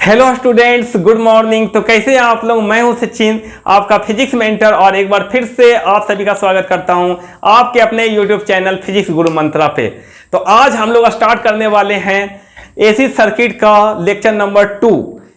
Hello students, good morning. तो कैसे हैं आप लोग? मैं हूं सचिन, आपका फिजिक्स मेंटर, और एक बार फिर से आप सभी का स्वागत करता हूं आपके अपने यूट्यूब चैनल फिजिक्स गुरु मंत्रा पे। तो आज हम लोग स्टार्ट करने वाले हैं एसी सर्किट का लेक्चर नंबर 2।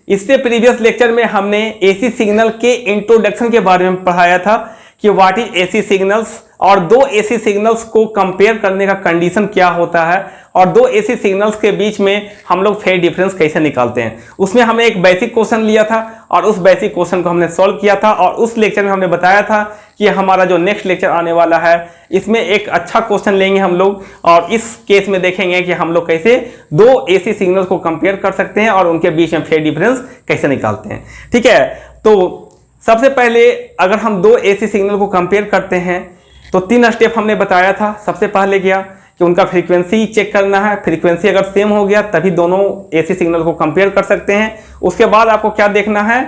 इससे प्रीवियस लेक्चर में हमने एसी सिग्नल के इंट्रोडक्शन के बारे में पढ़ाया था कि व्हाट इज एसी सिग्नल्स, और दो एसी सिग्नल्स को कंपेयर करने का कंडीशन क्या होता है, और दो एसी सिग्नल्स के बीच में हम लोग फेज डिफरेंस कैसे निकालते हैं। उसमें हमने एक बेसिक क्वेश्चन लिया था और उस बेसिक क्वेश्चन को हमने सॉल्व किया था, और उस लेक्चर में हमने बताया था कि हमारा जो नेक्स्ट लेक्चर आने वाला है इसमें एक अच्छा क्वेश्चन लेंगे हम लोग, और इस केस में देखेंगे कि हम लोग कैसे दो एसी सिग्नल्स को कंपेयर कर सकते हैं और उनके बीच में फेज डिफरेंस कैसे निकालते हैं। ठीक है, तो सबसे पहले अगर हम दो एसी सिग्नल को कंपेयर करते हैं तो 3 स्टेप हमने बताया था। सबसे पहले क्या कि उनका फ्रीक्वेंसी चेक करना है, फ्रीक्वेंसी अगर सेम हो गया तभी दोनों एसी सिग्नल को कंपेयर कर सकते हैं। उसके बाद आपको क्या देखना है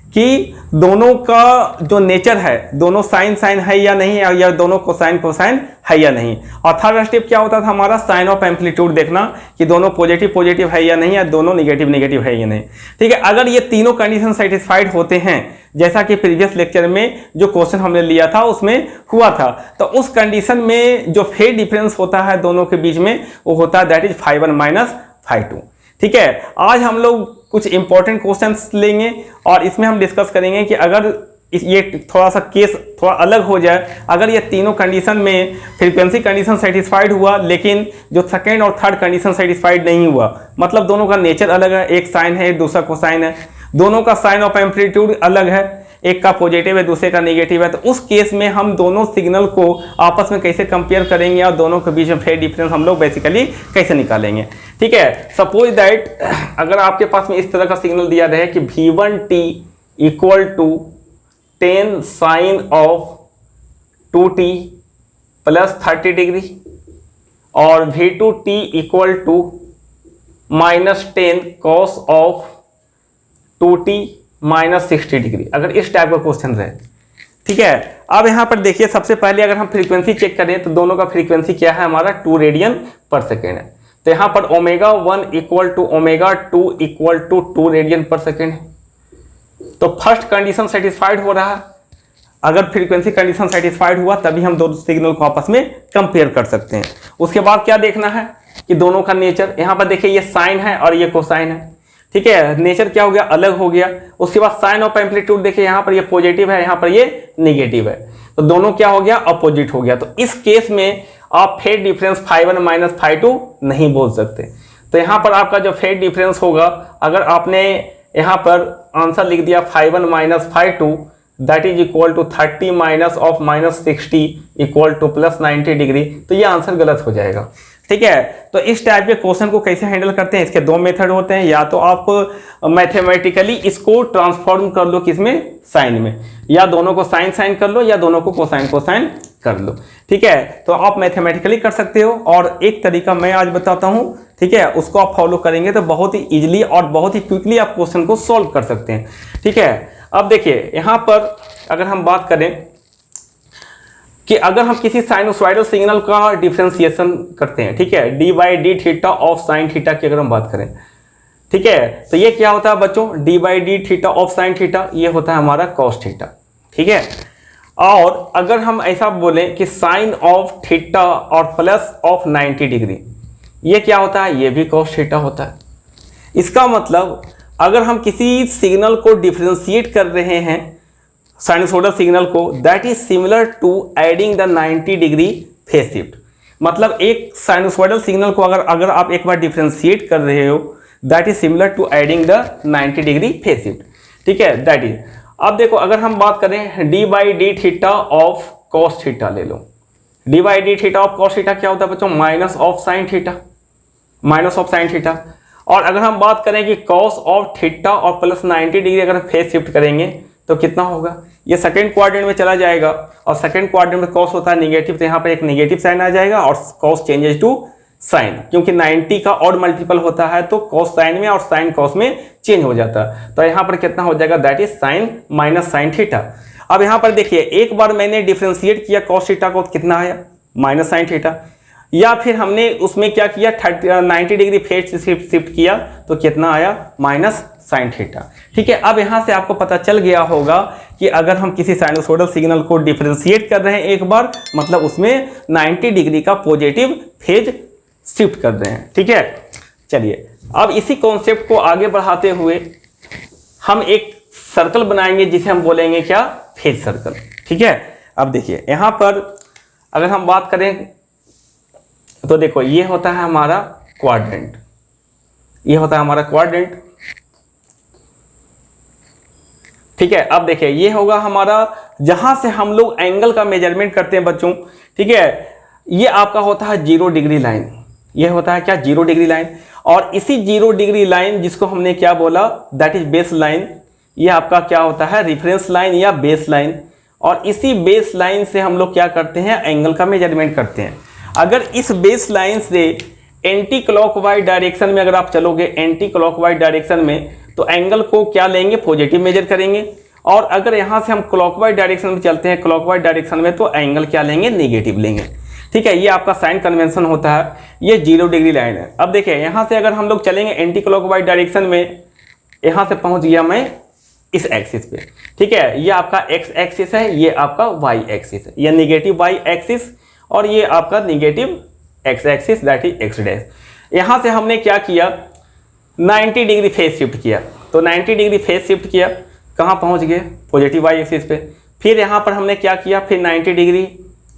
कि दोनों का जो नेचर है, दोनों साइन साइन है या नहीं, या दोनों कोसाइन कोसाइन है या नहीं। और थर्ड स्टेप क्या होता था हमारा, साइन ऑफ एम्पलीट्यूड देखना कि दोनों पॉजिटिव पॉजिटिव है या नहीं, या दोनों निगेटिव निगेटिव है या नहीं। ठीक है, अगर ये तीनों कंडीशन सेटिस्फाइड होते हैं, जैसा कि प्रीवियस लेक्चर में जो क्वेश्चन हमने लिया था उसमें हुआ था, तो उस कंडीशन में जो फेज डिफरेंस होता है दोनों के बीच में वो होता है दैट इज φ1 माइनस φ2। ठीक है, आज हम लोग कुछ इंपॉर्टेंट क्वेश्चंस लेंगे और इसमें हम डिस्कस करेंगे कि अगर ये थोड़ा सा केस थोड़ा अलग हो जाए, अगर ये तीनों कंडीशन में फ्रीक्वेंसी कंडीशन सेटिस्फाइड हुआ लेकिन जो सेकेंड और थर्ड कंडीशन सेटिस्फाइड नहीं हुआ, मतलब दोनों का नेचर अलग है, एक साइन है दूसरा कोसाइन है, दोनों का साइन ऑफ एम्पलीट्यूड अलग है, एक का पॉजिटिव है दूसरे का नेगेटिव है, तो उस केस में हम दोनों सिग्नल को आपस में कैसे कंपेयर करेंगे और दोनों के बीच में फेज डिफरेंस हम लोग बेसिकली कैसे निकालेंगे। ठीक है, सपोज दैट अगर आपके पास में इस तरह का सिग्नल दिया रहे कि V1t equal to 10 sine of 2t plus 30 degree और V2t equal to minus 10 cos of 2t minus 60 degree, अगर इस टाइप का क्वेश्चन रहे। ठीक है, अब यहां पर देखिए सबसे पहले अगर हम फ्रीक्वेंसी चेक करें तो दोनों का फ्रीक्वेंसी क्या है हमारा 2 रेडियन पर सेकेंड है। तो यहां पर ω1 equal to ω2 equal to 2 radian पर सेकेंड है। तो फर्स्ट कंडीशन सेटिस्फाइड हो रहा है, अगर फ्रीक्वेंसी कंडीशन सेटिस्फाइड हुआ तभी हम दोनों सिग्नल को आपस में कंपेयर कर सकते हैं। उसके बाद क्या देखना है कि दोनों का नेचर, यहां पर देखिए ये साइन है और ये कोसाइन है। ठीक है, नेचर क्या हो गया, अलग हो गया। उसके बाद साइन ऑफ एम्पलीट्यूड देखिए, यहाँ पर ये पॉजिटिव है, यहाँ पर ये नेगेटिव है, तो दोनों क्या हो गया, अपोजिट हो गया। तो इस केस में आप फेज डिफरेंस φ1 माइनस φ2 नहीं बोल सकते। तो यहाँ पर आपका जो फेज डिफरेंस होगा, अगर आपने यहाँ पर आंसर लिख दिया φ1 minus φ2 that is equal to 30 minus of minus 60 equal to plus 90 degree, तो ये आंसर गलत हो जाएगा। ठीक है, तो इस टाइप के क्वेश्चन को कैसे हैंडल करते हैं, इसके दो मेथड होते हैं। या तो आप मैथमेटिकली इसको ट्रांसफॉर्म कर लो किसमें, साइन में, या दोनों को साइन साइन कर लो या दोनों को कोसाइन कोसाइन कर लो। ठीक है, तो आप मैथमेटिकली कर सकते हो, और एक तरीका मैं आज बताता हूं, ठीक है, उसको आप फॉलो करेंगे तो बहुत ही इजीली और बहुत ही क्विकली आप क्वेश्चन को सॉल्व कर सकते हैं। ठीक है, अब देखिए यहाँ पर अगर हम बात करें कि अगर हम किसी साइनोसॉइडल सिग्नल का डिफरेंशिएशन करते हैं, ठीक है, D by d theta of sine theta की अगर हम बात करें, ठीक है, तो ये क्या होता है बच्चों, D by d theta of sine theta, ये होता है हमारा कॉस थीटा। ठीक है, और अगर हम ऐसा बोलें कि साइन ऑफ थीटा और प्लस ऑफ 90 डिग्री, ये क्या होता है, ये भी कॉस थीटा होता है। इसका मतलब अगर हम किसी सिग्नल को डिफरेंशिएट कर रहे हैं, साइनसोइडल सिग्नल को, that is similar to adding the 90 degree phase shift. मतलब एक साइनसोइडल सिग्नल को अगर आप एक बार डिफरेंशिएट कर रहे हो, that is similar to adding the 90 degree phase shift. ठीक है, दैट इज, अब देखो अगर हम बात करें d by d theta of cos theta ले लो, d by d theta of cos theta क्या होता है बच्चों, minus of sine theta, minus of sine theta. और अगर हम बात करें कि कॉस ऑफ थीटा और प्लस 90 डिग्री अगर फेज शिफ्ट करेंगे तो कितना होगा, ये सेकंड क्वाड्रेंट में चला जाएगा, और सेकंड क्वाड्रेंट में कॉस होता है नेगेटिव, तो यहाँ पर एक नेगेटिव साइन आ जाएगा और कॉस चेंजेस टू साइन, क्योंकि 90 का ऑड मल्टीपल होता है तो कॉस साइन में और साइन कॉस में चेंज हो जाता है। तो यहाँ पर कितना हो जाएगा, that is sine minus sine theta. अब यहाँ पर देखिए एक बार मैंने डिफरेंशिएट किया कॉस थीटा को, कितना आया, माइनस साइन थीटा। या फिर हमने उसमें क्या किया 90 डिग्री फेज शिफ्ट किया तो कितना आया माइनस साइन थीटा। ठीक है, अब यहाँ से आपको पता चल गया होगा कि अगर हम किसी साइनोसोडल सिग्नल को डिफरेंशिएट कर रहे हैं एक बार, मतलब उसमें 90 डिग्री का पॉजिटिव फेज शिफ्ट कर रहे हैं। ठीक है, चलिए अब इसी कॉन्सेप्ट को आगे बढ़ाते हुए हम एक सर्कल बनाएंगे जिसे हम बोलेंगे क्या, फेज सर्कल। ठीक है, अब देखिए यहाँ पर अगर हम बात करें तो देखो ये होता है हमारा क्वाड्रेंट, ये होता है हमारा क्वाड्रेंट। ठीक है, अब देखिए ये होगा हमारा जहां से हम लोग एंगल का मेजरमेंट करते हैं बच्चों। ठीक है, ये आपका होता है 0 डिग्री लाइन, ये होता है क्या, 0 डिग्री लाइन। और इसी 0 डिग्री लाइन जिसको हमने क्या बोला, दैट इज बेस लाइन, ये आपका क्या होता है, रेफरेंस लाइन या बेस लाइन। और इसी बेस लाइन से हम लोग क्या करते हैं, एंगल का मेजरमेंट करते हैं। अगर इस बेस लाइन से एंटी क्लॉकवाइज डायरेक्शन में अगर आप चलोगे, एंटी क्लॉकवाइज डायरेक्शन में, तो एंगल को क्या लेंगे, पॉजिटिव मेजर करेंगे। और अगर यहाँ से हम क्लॉकवाइज डायरेक्शन में चलते हैं, क्लॉकवाइज डायरेक्शन में, तो एंगल क्या लेंगे, नेगेटिव लेंगे। ठीक है, ये आपका साइन कन्वेंशन होता है, ये 0 डिग्री लाइन है। अब देखिए यहाँ से अगर हम लोग चलेंगे एंटी क्लॉकवाइज डायरेक्शन में, यहाँ से पहुँच गया मैं इस एक्सिस पे। ठीक है, ये आपका एक्स एक्सिस है, ये आपका वाई एक्सिस है, ये निगेटिव वाई एक्सिस और ये आपका negative x axis, that is x dash. यहाँ से हमने क्या किया, 90 डिग्री फेज शिफ्ट किया। तो 90 डिग्री फेज शिफ्ट किया, कहाँ पहुँच गए, पॉजिटिव वाई एक्सिस पे। फिर यहाँ पर हमने क्या किया, फिर 90 डिग्री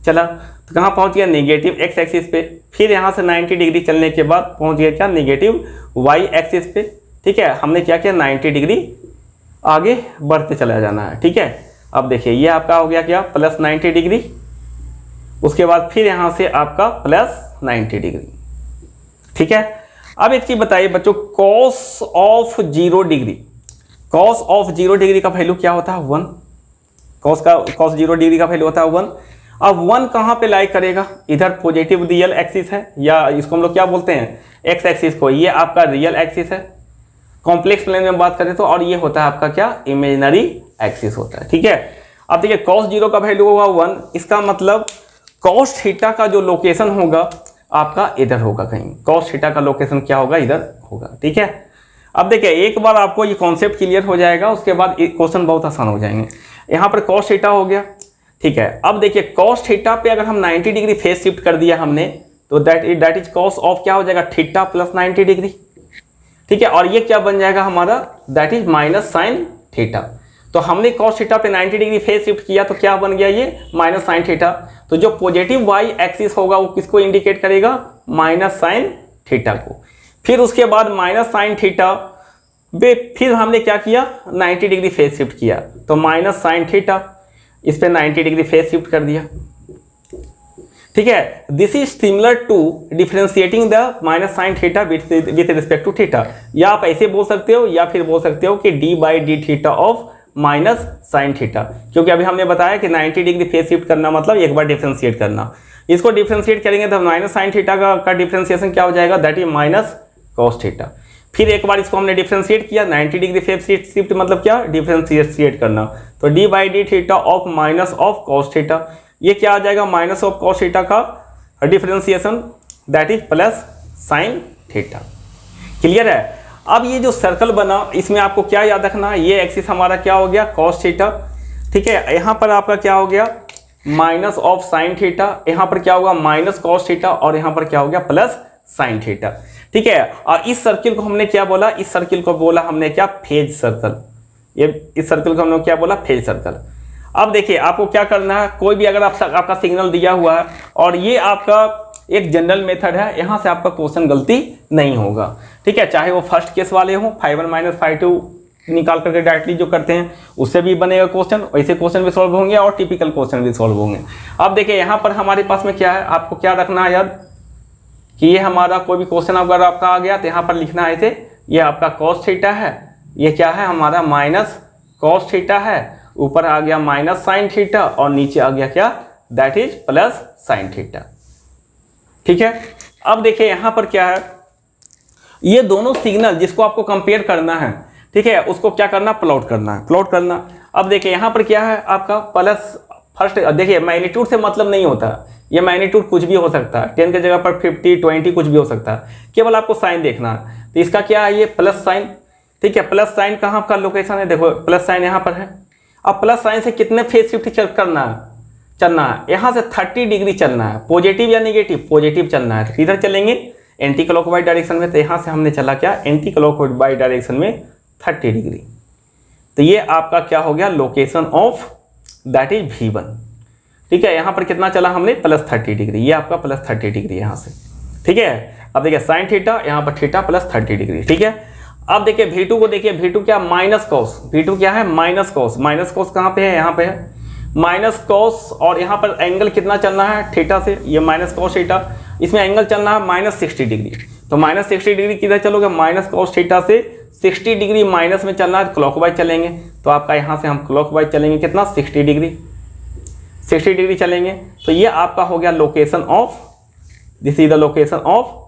चला तो कहाँ पहुँच गया, नेगेटिव एक्स एक्सिस पे। फिर यहाँ से 90 डिग्री चलने के बाद पहुँच गया क्या, नेगेटिव वाई एक्सिस पे। ठीक है, हमने क्या किया, 90 डिग्री आगे बढ़ते चला जाना है। ठीक है, अब देखिए ये आपका हो गया क्या, प्लस 90 डिग्री, उसके बाद फिर यहाँ से आपका प्लस 90 डिग्री। ठीक है, अब एक चीज बताइए बच्चों, cos of 0 degree, cos of 0 degree का वैल्यू क्या होता है, 1। कॉस 0 डिग्री का वैल्यू होता है 1। अब 1 कहाँ पे लाई करेगा, इधर पॉजिटिव रियल एक्सिस है, या इसको हम लोग क्या बोलते हैं, एक्स एक्सिस को, ये आपका रियल एक्सिस है कॉम्प्लेक्स प्लेन में बात करें तो, और ये होता है आपका क्या, इमेजिनरी एक्सिस होता है। ठीक है, अब देखिए कॉस 0 का वैल्यू होगा 1, इसका मतलब कॉस थीटा का जो लोकेशन होगा आपका इधर होगा कहीं, कॉस थीटा का लोकेशन क्या होगा, इधर होगा। ठीक है, अब देखिए एक बार आपको ये कॉन्सेप्ट क्लियर हो जाएगा, उसके बाद क्वेश्चन बहुत आसान हो जाएंगे। यहाँ पर कॉस थीटा हो गया। ठीक है, अब देखिए कॉस थीटा पे अगर हम 90 डिग्री फेज शिफ्ट कर दिया हमने, तो दैट इज कॉस ऑफ क्या हो जाएगा, थीटा प्लस 90 डिग्री। ठीक है, और ये क्या बन जाएगा हमारा, that is minus sine theta. तो हमने कॉस थीटा पे 90 डिग्री फेज शिफ्ट किया तो क्या बन गया, ये माइनस साइन थीटा। तो जो पॉजिटिव वाई एक्सिस होगा वो किसको इंडिकेट करेगा, माइनस साइन थीटा को। फिर उसके बाद माइनस साइन थीटा पे फिर हमने क्या किया, 90 डिग्री फेज शिफ्ट किया, तो माइनस साइन थीटा, इस पे 90 डिग्री फेज शिफ्ट कर दिया। ठीक है, this is similar to differentiating the minus sine theta with respect to theta, या आप ऐसे बोल सकते हो या फिर बोल सकते हो कि D by d theta of minus sine theta, क्योंकि अभी हमने बताया कि 90 डिग्री फेज शिफ्ट करना मतलब एक बार डिफरेंशिएट करना। इसको डिफरेंशिएट करेंगे तो माइनस साइन थीटा का डिफरेंशिएशन क्या हो जाएगा, that is minus cos theta. फिर एक बार इसको हमने डिफरेंशिएट किया, 90 डिग्री फेज शिफ्ट मतलब क्या, डिफरेंशिएट करना, तो D by d theta of minus of cos theta, ये क्या आ जाएगा, माइनस ऑफ कॉस थीटा का differentiation, that is plus sine theta. Clear है। अब ये जो सर्कल बना इसमें आपको क्या याद रखना है, ये एक्सिस हमारा क्या हो गया, कॉस थीटा। ठीक है, यहाँ पर आपका क्या हो गया, माइनस ऑफ साइन थीटा, यहाँ पर क्या होगा, माइनस कॉस थीटा, और यहाँ पर क्या हो गया, प्लस साइन थीटा। ठीक है, और इस सर्किल को हमने क्या बोला, इस सर्किल को बोला हमने क्या, फेज सर्कल। ये इस सर्किल को हमने क्या बोला, फेज सर्कल। अब देखिए आपको क्या करना है, कोई भी अगर आपका सिग्नल दिया हुआ है और ये आपका एक जनरल मेथड है, यहाँ से आपका क्वेश्चन गलती नहीं होगा। ठीक है, चाहे वो फर्स्ट केस वाले हो, φ1 - φ2 निकाल करके डायरेक्टली जो करते हैं उससे भी बनेगा क्वेश्चन, वैसे क्वेश्चन भी सॉल्व होंगे और टिपिकल क्वेश्चन भी सॉल्व होंगे। अब देखिए यहाँ पर हमारे पास में क्या है, आपको क्या रखना है याद, कि ये हमारा कोई भी क्वेश्चन अगर आपका आ गया तो यहाँ पर लिखना है ऐसे, ये आपका कॉस थीटा है, ये क्या है हमारा माइनस कॉस थीटा है, ऊपर आ गया माइनस साइन थीटा और नीचे आ गया क्या, that is plus sine theta. ठीक है, अब देखिए यहाँ पर क्या है, ये दोनों सिग्नल जिसको आपको कंपेयर करना है, ठीक है, उसको क्या करना, प्लॉट करना है, प्लॉट करना। अब देखिए यहाँ पर क्या है आपका प्लस, फर्स्ट देखिए मैग्नीट्यूड से मतलब नहीं होता, ये मैग्नीट्यूड कुछ भी हो सकता है, 10 की जगह पर 50, 20 कुछ भी हो सकता है, केवल आपको साइन देखना है। तो इसका क्या है, ये प्लस साइन, ठीक है, प्लस साइन कहाँ का लोकेशन है, देखो प्लस साइन यहाँ पर है। अब प्लस साइन से कितने फेज शिफ्ट चलना है, यहाँ से 30 डिग्री चलना है, पॉजिटिव या नेगेटिव, पॉजिटिव चलना है। तो किधर चलेंगे, एंटी क्लॉकवाइज डायरेक्शन में। तो यहाँ से हमने चला क्या, एंटी क्लॉकवाइज डायरेक्शन में 30 डिग्री। तो ये आपका क्या हो गया, location of that is V1। ठीक है, यहाँ पर कितना चला हमने, +30 डिग्री, ये आपका +30 डिग्री यहाँ से। ठीक है, अब देखिए साइन थीटा, यहाँ पर थीटा +30 डिग्री। ठीक है, अब देखिए V2 को देखिए, V2 क्या, माइनस कॉस, V2 क्या है, माइनस कॉस। माइनस कॉस कहाँ पे है, यहाँ पे है माइनस कॉस, और यहाँ पर एंगल कितना चलना है थीटा से, ये माइनस कॉस थीटा, इसमें एंगल चलना है -60 डिग्री। तो -60 डिग्री किधर चलोगे, माइनस कॉस थीटा से 60 डिग्री माइनस में चलना है, क्लॉकवाइज चलेंगे। तो आपका यहाँ से हम क्लॉकवाइज चलेंगे कितना, 60 डिग्री, 60 डिग्री चलेंगे। तो ये आपका हो गया location of, this is the location of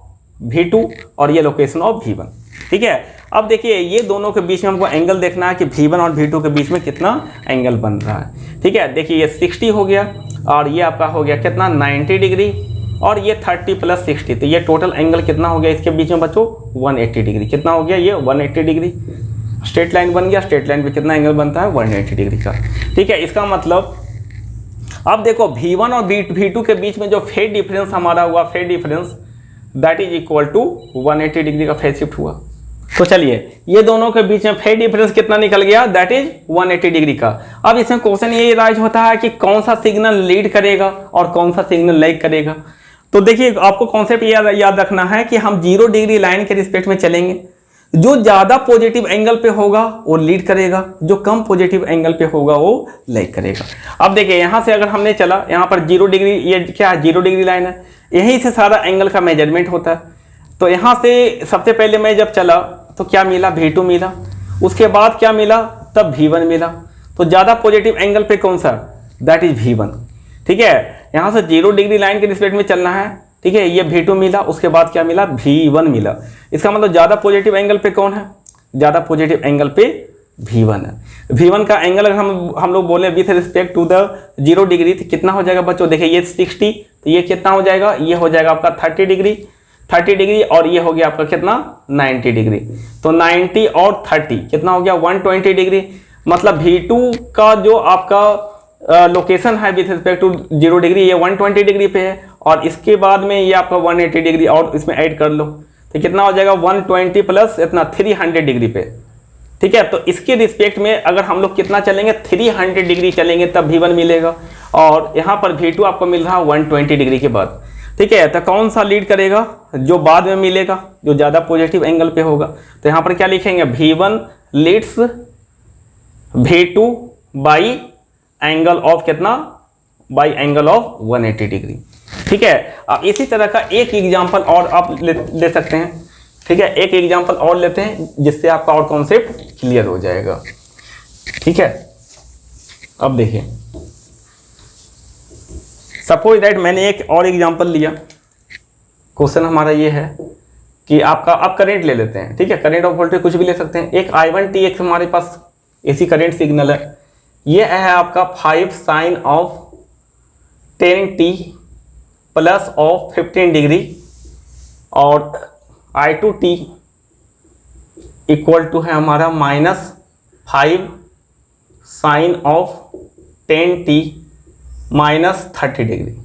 V2 और ये लोकेशन ऑफ V1। ठीक है, अब देखिए ये दोनों के बीच में हमको एंगल देखना है कि V1 और V2 के बीच में कितना एंगल बन रहा है। ठीक है, देखिए ये 60 हो गया और ये आपका हो गया कितना, 90 डिग्री, और ये 30 + 60। तो ये टोटल एंगल कितना हो गया इसके बीच में बच्चों, 180 डिग्री। कितना हो गया, ये 180 डिग्री स्ट्रेट लाइन बन गया। स्ट्रेट लाइन पे कितना एंगल बनता है, 180 डिग्री का। ठीक है, इसका मतलब अब देखो V1 और V2 के बीच में जो फेज डिफरेंस हमारा हुआ, phase difference that is equal to 180 degree का फेज शिफ्ट हुआ। तो चलिए ये दोनों के बीच में फेज डिफरेंस कितना निकल गया, दैट इज 180 डिग्री का। अब इसमें क्वेश्चन ये राइज होता है कि कौन सा सिग्नल लीड करेगा और कौन सा सिग्नल लैग करेगा। तो देखिए आपको कॉन्सेप्ट याद रखना है कि हम 0 डिग्री लाइन के रिस्पेक्ट में चलेंगे। जो ज़्यादा पॉजिटिव एंगल पे होगा वो लीड करेगा, जो कम पॉजिटिव एंगल पे होगा वो लैग करेगा। अब देखिए यहाँ से अगर हमने चला, यहाँ पर 0 डिग्री, ये क्या है, 0 डिग्री लाइन है, यहीं से सारा एंगल का मेजरमेंट होता है। तो यहाँ से सबसे पहले मैं जब चला तो क्या मिला, V2 मिला, उसके बाद क्या मिला, तब V1 मिला। तो ज़्यादा पॉजिटिव एंगल पे कौन सा, दैट इज V1। ठीक है, यहाँ से 0 डिग्री लाइन के रिस्पेक्ट में चलना है। ठीक है, ये V2 मिला, उसके बाद क्या मिला, V1 मिला। इसका मतलब ज़्यादा पॉजिटिव एंगल पे कौन है, ज़्यादा पॉजिटिव एंगल पे V1 है। V1 का एंगल अगर हम लोग बोले with respect to the 0 degree तो कितना हो जाएगा बच्चों, देखिए ये 60, तो ये कितना हो जाएगा, ये हो जाएगा आपका 30 डिग्री, और ये हो गया आपका कितना, 90 डिग्री। तो 90 और 30 कितना हो गया, 120 डिग्री। मतलब V2 का जो आपका लोकेशन है विथ रिस्पेक्ट टू 0 डिग्री, ये 120 डिग्री पे है, और इसके बाद में ये आपका 180 डिग्री और इसमें ऐड कर लो तो कितना हो जाएगा, 120 प्लस इतना 300 डिग्री पे। ठीक है, तो इसके रिस्पेक्ट में अगर हम लोग कितना चलेंगे, 300 डिग्री चलेंगे तब V1 मिलेगा, और यहाँ पर V2 आपको मिल रहा है 120 डिग्री के बाद। ठीक है, तो कौन सा लीड करेगा, जो बाद में मिलेगा, जो ज़्यादा पॉजिटिव एंगल पे होगा। तो यहाँ पर क्या लिखेंगे, V1 leads V2 by angle of कितना, बाई एंगल ऑफ 180 डिग्री। ठीक है, अब इसी तरह का एक एग्जाम्पल और आप ले सकते हैं। ठीक है, एक एग्जाम्पल और लेते हैं जिससे आपका और कॉन्सेप्ट क्लियर हो जाएगा। ठीक है, अब देखिए सपोज दैट मैंने एक और एग्जाम्पल लिया। क्वेश्चन हमारा ये है कि आपका अब करंट ले लेते हैं। ठीक है, करंट और वोल्टेज कुछ भी ले सकते हैं। एक I1t एक हमारे पास एसी करंट सिग्नल है। ये है आपका 5 sine of 10t plus of 15 degree, और I2t इक्वल टू है हमारा -5 साइन ऑफ 10t -30 डिग्री।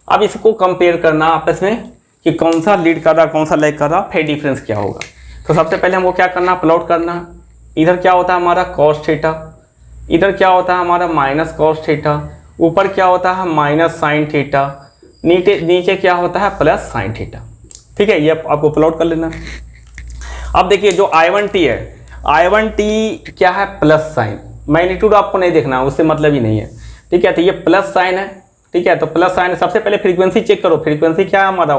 अब इसको कंपेयर करना आपस में कि कौन सा लीड कर रहा, कौन सा लैग कर रहा, फेज डिफरेंस क्या होगा। तो सबसे पहले हमको क्या करना, प्लॉट करना। इधर क्या होता है हमारा cos थीटा, इधर क्या होता है हमारा -cos थीटा, ऊपर क्या होता है -sin थीटा, नीचे क्या होता है +sin थीटा। ठीक है, ये आपको प्लॉट कर लेना। अब देखिए जो I1t है, I1t क्या है, प्लस साइन, मैग्नीट्यूड आपको नहीं देखना, उससे मतलब ही नहीं है। ठीक है, तो ये प्लस साइन है। ठीक है, तो प्लस साइन है। सबसे पहले फ्रीक्वेंसी चेक करो, फ्रीक्वेंसी क्या है हमारा,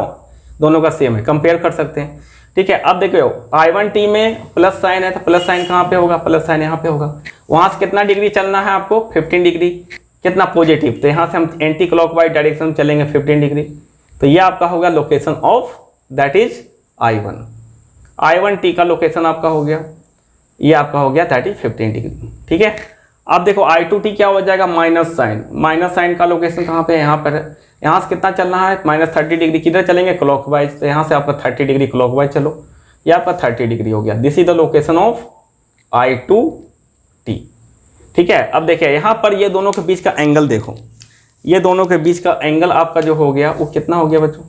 दोनों का सेम है, कंपेयर कर सकते हैं। ठीक है, अब देखो I1t में प्लस साइन है, तो प्लस साइन कहाँ पे होगा, प्लस साइन यहाँ पे होगा। वहाँ से कितना डिग्री चलना है आपको, 15 डिग्री, कितना पॉजिटिव, तो यहाँ से हम एंटी क्लॉकवाइज डायरेक्शन चलेंगे 15 डिग्री। तो ये आपका होगा location of that is I1। I1t का लोकेशन आपका हो गया, ये आपका हो गया दैट इज 15 डिग्री। ठीक है, अब देखो I2t क्या हो जाएगा, माइनस साइन का लोकेशन कहाँ पे है, यहाँ पर है। यहाँ से कितना चलना है, -30 डिग्री, किधर चलेंगे, क्लॉकवाइज। तो यहाँ से आपका 30 डिग्री क्लॉकवाइज चलो, ये आपका 30 डिग्री हो गया। This is the location of I2T। ठीक है, अब देखिए यहाँ पर ये दोनों के बीच का एंगल देखो, ये दोनों के बीच का एंगल आपका जो हो गया वो कितना हो गया बच्चों,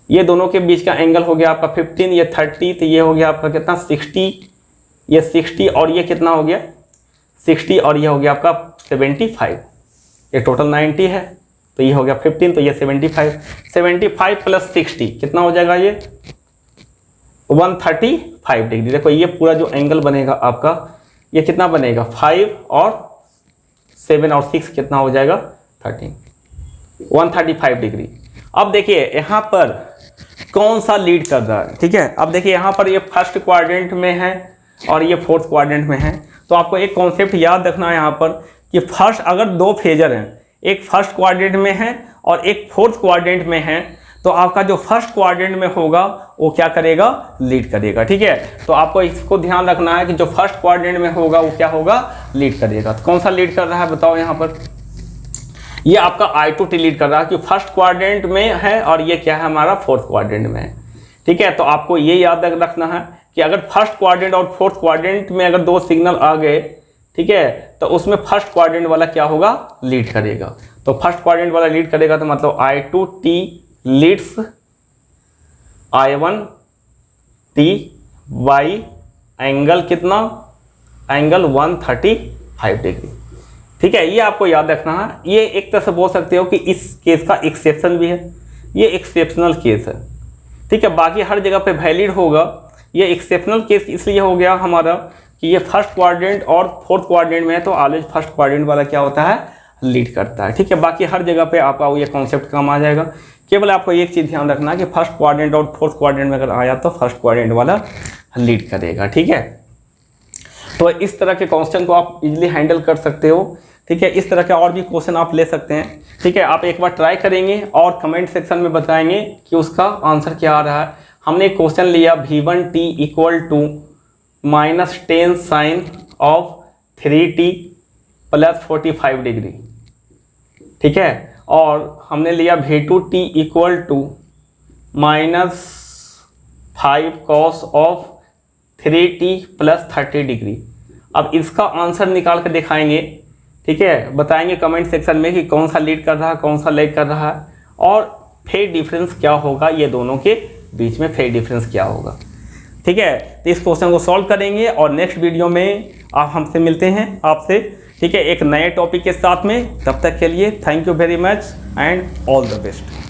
ये दोनों के बीच का एंगल हो गया आपका 15, ये 30, तो ये हो गया आपका कितना 60, ये 60 और ये कितना हो गया 60 और ये हो गया आपका 75, ये टोटल 90 है, तो ये हो गया 15, तो ये 75 प्लस 60 कितना हो जाएगा ये 135 डिग्री। देखो ये पूरा जो एंगल बनेगा आपका ये कितना बनेगा 5 और 7 और 6 कितना हो जाएगा 13, 135 डिग्री। अब देखिए यहाँ पर कौन सा लीड कर रहा है। ठीक है, अब देखिए यहाँ पर ये फर्स्ट क्वाड्रेंट में है और ये फोर्थ क्वाड्रेंट में है, तो आपको एक कॉन्सेप्ट याद रखना है यहाँ पर कि फर्स्ट अगर दो फेजर हैं, एक फर्स्ट क्वाड्रेंट में है और एक फोर्थ क्वाड्रेंट में है, तो आपका जो फर्स्ट क्वाड्रेंट में होगा वो क्या करेगा लीड करेगा। ठीक है, तो आपको इसको ध्यान रखना है कि जो फर्स्ट क्वाड्रेंट में होगा वो क्या होगा लीड करेगा। तो कौन सा लीड कर रहा है बताओ, यहाँ पर ये आपका I2T लीड कर रहा है कि फर्स्ट क्वाड्रेंट में है और ये क्या है हमारा फोर्थ क्वाड्रेंट में है। ठीक है, तो आपको ये याद रखना है कि अगर फर्स्ट क्वाड्रेंट और फोर्थ क्वाड्रेंट में अगर दो सिग्नल आ गए, ठीक है, तो उसमें फर्स्ट क्वाड्रेंट वाला क्या होगा लीड करेगा। तो फर्स्ट क्वाड्रेंट वाला लीड करेगा तो मतलब I2T leads I1T by angle कितना, एंगल 135 डिग्री। ठीक है, ये आपको याद रखना है। ये एक तरह से बोल सकते हो कि इस केस का एक्सेप्शन भी है, ये एक्सेप्शनल केस है। ठीक है, बाकी हर जगह पे वैलिड होगा, ये एक्सेप्शनल केस इसलिए हो गया हमारा कि ये फर्स्ट क्वाड्रेंट और फोर्थ क्वाड्रेंट में है, तो ऑलवेज फर्स्ट क्वाड्रेंट वाला क्या होता है लीड करता है। ठीक है, बाकी हर जगह पे आपका ये कॉन्सेप्ट काम आ जाएगा। केवल आपको एक चीज़ ध्यान रखना है कि फर्स्ट क्वाड्रेंट और फोर्थ क्वाड्रेंट में अगर आया तो फर्स्ट क्वाड्रेंट वाला लीड करेगा। ठीक है, तो इस तरह के क्वेश्चन को आप इजीली हैंडल कर सकते हो। ठीक है, इस तरह के और भी क्वेश्चन आप ले सकते हैं। ठीक है, आप एक बार ट्राई करेंगे और कमेंट सेक्शन में बताएंगे कि उसका आंसर क्या आ रहा है। हमने एक क्वेश्चन लिया V1T equal to -10 sine of 3T plus 45 degree. ठीक है, और हमने लिया V2T equal to -5 cos of 3T plus 30 degree. अब इसका आंसर निकाल कर दिखाएंगे। ठीक है, बताएंगे कमेंट सेक्शन में कि कौन सा लीड कर रहा है, कौन सा लैग कर रहा है, और फेज डिफरेंस क्या होगा, ये दोनों के बीच में फेज डिफरेंस क्या होगा। ठीक है, तो इस क्वेश्चन को सॉल्व करेंगे और नेक्स्ट वीडियो में आप हमसे मिलते हैं आपसे। ठीक है, एक नए टॉपिक के साथ में। तब तक के लिए thank you very much and all the best.